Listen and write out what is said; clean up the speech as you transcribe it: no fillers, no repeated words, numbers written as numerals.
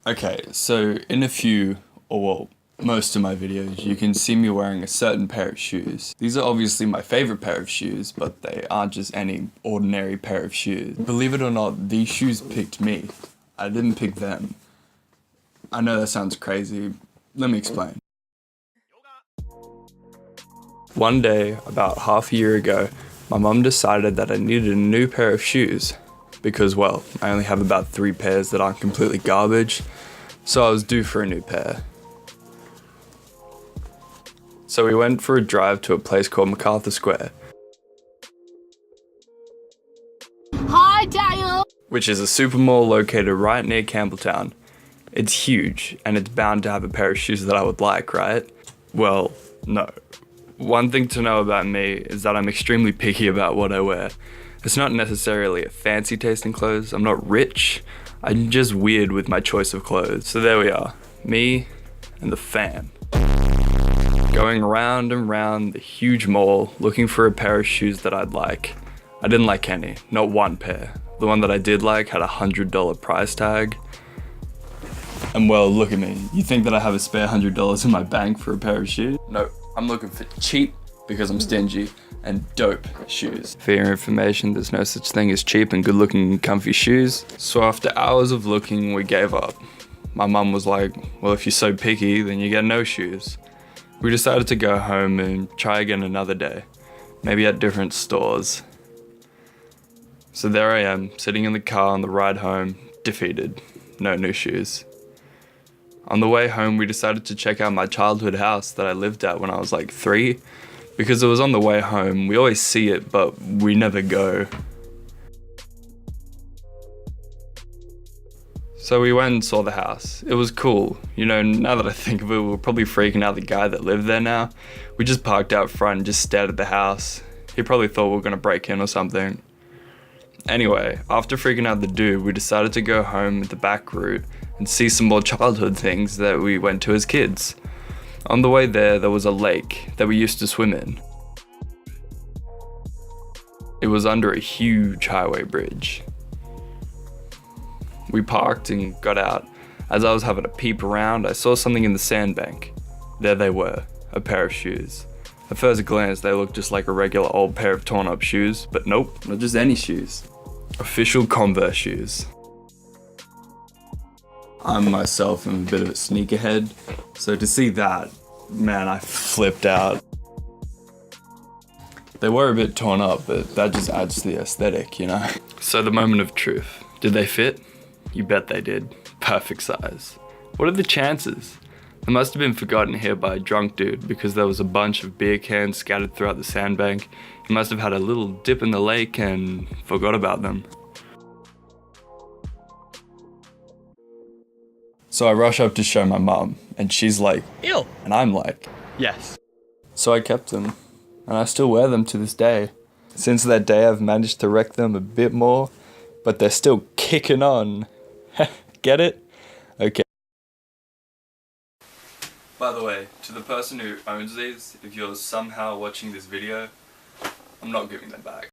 Okay, so in a few, or well, most of my videos, you can see me wearing a certain pair of shoes. These are obviously my favorite pair of shoes, but they aren't just any ordinary pair of shoes. Believe it or not, these shoes picked me. I didn't pick them. I know that sounds crazy. Let me explain. One day, about half a year ago, my mum decided that I needed a new pair of shoes because, well, I only have about 3 pairs that aren't completely garbage, so I was due for a new pair. So we went for a drive to a place called MacArthur Square, Hi, Daniel! which is a super mall located right near Campbelltown. It's huge, and it's bound to have a pair of shoes that I would like, right? Well, no. One thing to know about me is that I'm extremely picky about what I wear. It's not necessarily a fancy taste in clothes, I'm not rich, I'm just weird with my choice of clothes. So there we are, me and the fam. Going round and round the huge mall looking for a pair of shoes that I'd like. I didn't like any, not one pair. The one that I did like had a $100 price tag. And well, look at me. You think that I have a spare $100 in my bank for a pair of shoes? No, I'm looking for cheap, because I'm stingy, and dope shoes. For your information, there's no such thing as cheap and good looking comfy shoes. So after hours of looking, we gave up. My mum was like, well, if you're so picky, then you get no shoes. We decided to go home and try again another day, maybe at different stores. So there I am, sitting in the car on the ride home, defeated, no new shoes. On the way home, we decided to check out my childhood house that I lived at when I was like 3, because it was on the way home. We always see it, but we never go. So we went and saw the house. It was cool. You know, now that I think of it, we were probably freaking out the guy that lived there now. We just parked out front and just stared at the house. He probably thought we were gonna break in or something. Anyway, after freaking out the dude, we decided to go home with the back route and see some more childhood things that we went to as kids. On the way there was a lake that we used to swim in. It was under a huge highway bridge. We parked and got out. As I was having a peep around, I saw something in the sandbank. There they were, a pair of shoes. At first glance, they looked just like a regular old pair of torn up shoes, but nope, not just any shoes. Official Converse shoes. I myself am a bit of a sneakerhead, so to see that, man, I flipped out. They were a bit torn up, but that just adds to the aesthetic, you know? So the moment of truth. Did they fit? You bet they did. Perfect size. What are the chances? They must have been forgotten here by a drunk dude because there was a bunch of beer cans scattered throughout the sandbank. He must have had a little dip in the lake and forgot about them. So I rush up to show my mum, and she's like, ew, and I'm like, yes. So I kept them, and I still wear them to this day. Since that day, I've managed to wreck them a bit more, but they're still kicking on. Get it? Okay. By the way, to the person who owns these, if you're somehow watching this video, I'm not giving them back.